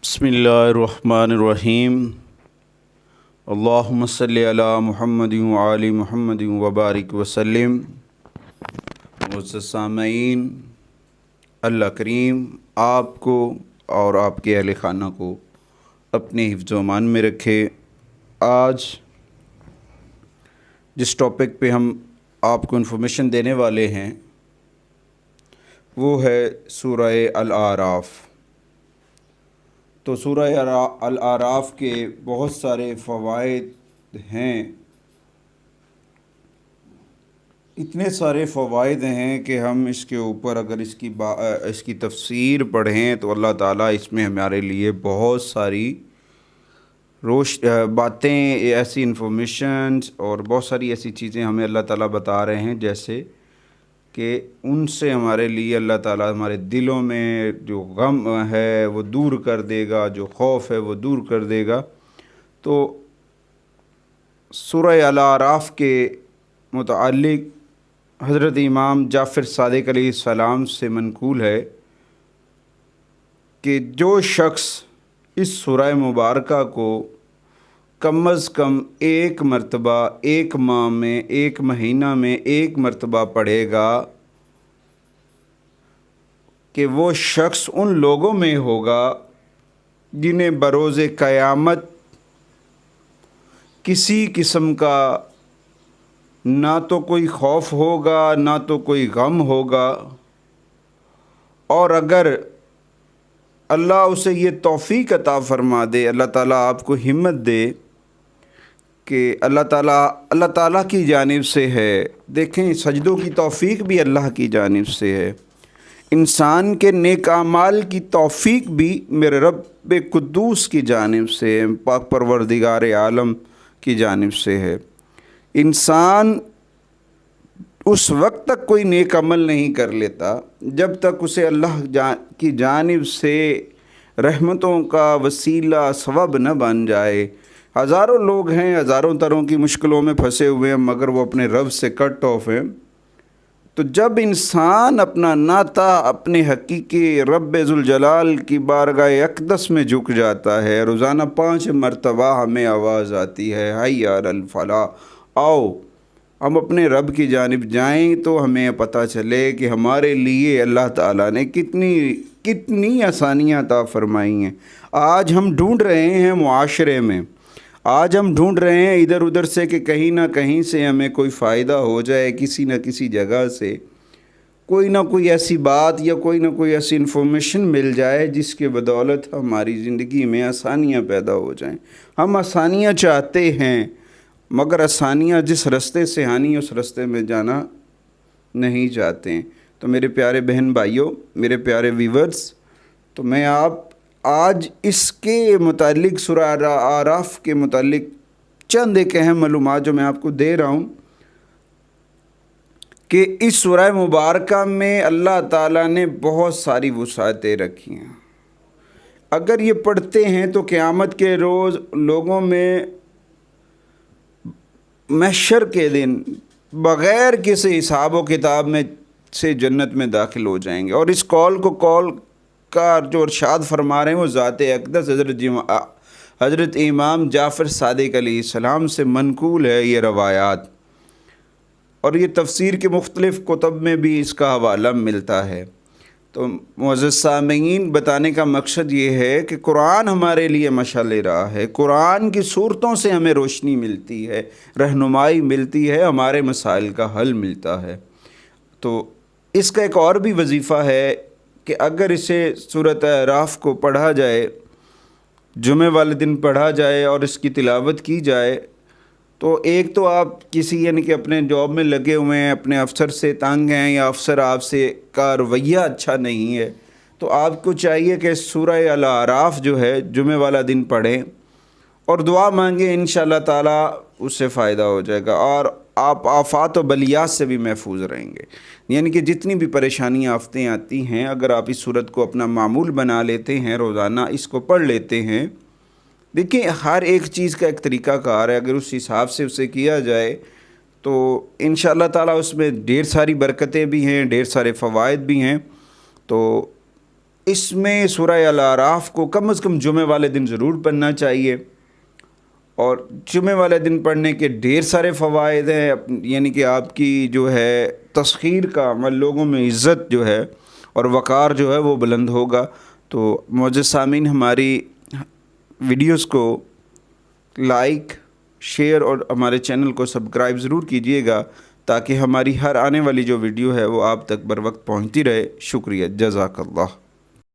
बिस्मिल्लाहिर्रहमानिर्रहीम। अल्लाहुम्मा सल्लि अला मुहम्मद व आलि मुहम्मद व बारिक वसल्लिम। मुअज़्ज़ज़ सामईन, अल्लाह करीम आपको और आपके अहले खाना को अपने हिफ्ज़ व अमान में रखे। आज जिस टॉपिक पे हम आपको इन्फॉर्मेशन देने वाले हैं वो है सूरह अल-आराफ़। तो सूरह अल-आराफ़ के बहुत सारे फ़वाइद हैं, इतने सारे फ़वाइद हैं कि हम इसके ऊपर अगर इसकी तफ़सीर पढ़ें तो अल्लाह ताला इसमें हमारे लिए बहुत सारी बातें, ऐसी इन्फॉर्मेशंस और बहुत सारी ऐसी चीज़ें हमें अल्लाह ताला बता रहे हैं जैसे कि उनसे हमारे लिए अल्लाह ताला हमारे दिलों में जो गम है वो दूर कर देगा, जो खौफ है वो दूर कर देगा। तो सूरह अल-आराफ़ के मुताल्लिक़ हज़रत इमाम जाफ़र सादिक़ अलैहिस्सलाम से मनक़ूल है कि जो शख़्स इस सूरह मुबारका को कम अज़ कम एक मरतबा, एक माह में, एक महीना में एक मरतबा पढ़ेगा कि वो शख़्स उन लोगों में होगा जिन्हें बरोज़े क़यामत किसी किस्म का ना तो कोई खौफ होगा, ना तो कोई गम होगा। और अगर अल्लाह उसे ये तौफ़ीक़ अता फ़रमा दे, अल्लाह ताला आपको हिम्मत दे कि अल्लाह ताला की जानिब से है। देखें, सजदों की तौफ़ीक़ भी अल्लाह की जानिब से है, इंसान के नेक अमाल की तौफ़ीक़ भी मेरे रब कुद्दूस की जानिब से है, पाक परवरदिगार आलम की जानिब से है। इंसान उस वक्त तक कोई नेक अमल नहीं कर लेता जब तक उसे अल्लाह की जानिब से रहमतों का वसीला सबब न बन जाए। हज़ारों लोग हैं, हज़ारों तरह की मुश्किलों में फंसे हुए हैं, मगर वो अपने रब से कट ऑफ हैं। तो जब इंसान अपना नाता अपने हकीकी रब ज़ुल जलाल की बारगाह अक़दस में झुक जाता है, रोज़ाना 5 मरतबा हमें आवाज़ आती है, हय्या अलल फलाह, आओ हम अपने रब की जानिब जाएं, तो हमें पता चले कि हमारे लिए अल्लाह ताला ने कितनी आसानियाँ अता फ़रमाई हैं। आज हम ढूंढ रहे हैं मुआशरे में, आज हम ढूंढ रहे हैं इधर उधर से कि कहीं ना कहीं से हमें कोई फ़ायदा हो जाए, किसी न किसी जगह से कोई ना कोई ऐसी बात या कोई ना कोई ऐसी इन्फॉर्मेशन मिल जाए जिसके बदौलत हमारी ज़िंदगी में आसानियाँ पैदा हो जाएं। हम आसानियाँ चाहते हैं, मगर आसानियाँ जिस रास्ते से आनी उस रास्ते में जाना नहीं चाहते हैं। तो मेरे प्यारे बहन भाइयों, मेरे प्यारे व्यूवर्स, तो मैं आप आज इसके मुतालिक सूरह अल-आराफ़ के मुतालिक चंद एक अहम मालूमात जो मैं आपको दे रहा हूँ कि इस सूरह मुबारका में अल्लाह ताला ने बहुत सारी वसाअतें रखी हैं। अगर ये पढ़ते हैं तो क़यामत के रोज़ लोगों में महशर के दिन बग़ैर किसी हिसाब व किताब में से जन्नत में दाखिल हो जाएंगे। और इस कौल का जो इरशाद फरमा रहे हैं वो ज़ाते अक़दस हज़रत इमाम जाफ़र सादिक़ अलैहिस्सलाम से मनक़ूल है ये रवायात, और ये तफ़सीर के मुख्तलिफ़ कुतुब में भी इसका हवाला मिलता है। तो मुअज़्ज़ज़ सामईन, बताने का मकसद ये है कि कुरान हमारे लिए मशाल राह है। कुरान की सूरतों से हमें रोशनी मिलती है, रहनुमाई मिलती है, हमारे मसाइल का हल मिलता है। तो इसका एक और भी वजीफ़ा है कि अगर इसे सूरत अराफ़ को पढ़ा जाए, जुमे वाले दिन पढ़ा जाए और इसकी तिलावत की जाए, तो एक तो आप किसी यानी कि अपने जॉब में लगे हुए हैं, अपने अफसर से तंग हैं या अफसर आपसे का रवैया अच्छा नहीं है, तो आपको चाहिए कि सूरह अल-आराफ़ जो है जुमे वाला दिन पढ़ें और दुआ मांगें, इंशाअल्लाह ताला उससे फ़ायदा हो जाएगा और आप आफ़ात व बलियात से भी महफूज रहेंगे। यानी कि जितनी भी परेशानियाँ आफतें आती हैं, अगर आप इस सूरत को अपना मामूल बना लेते हैं, रोज़ाना इसको पढ़ लेते हैं। देखिए, हर एक चीज़ का एक तरीक़ा कार है, अगर उस हिसाब से उसे किया जाए तो इंशाअल्लाह ताला उसमें ढेर सारी बरकतें भी हैं, ढेर सारे फ़वाइद भी हैं। तो اس میں سورہ الاعراف کو کم از کم جمعہ والے دن ضرور پڑھنا چاہیے، اور جمعہ والے دن پڑھنے کے ڈھیر سارے فوائد ہیں، یعنی کہ آپ کی جو ہے تسخیر کا عمل، لوگوں میں عزت جو ہے اور وقار جو ہے وہ بلند ہوگا۔ تو معزز سامعین، ہماری ویڈیوز کو لائک، شیئر اور ہمارے چینل کو سبسکرائب ضرور کیجیے گا، تاکہ ہماری ہر آنے والی جو ویڈیو ہے وہ آپ تک بر وقت پہنچتی رہے۔ شکریہ، جزاک اللہ۔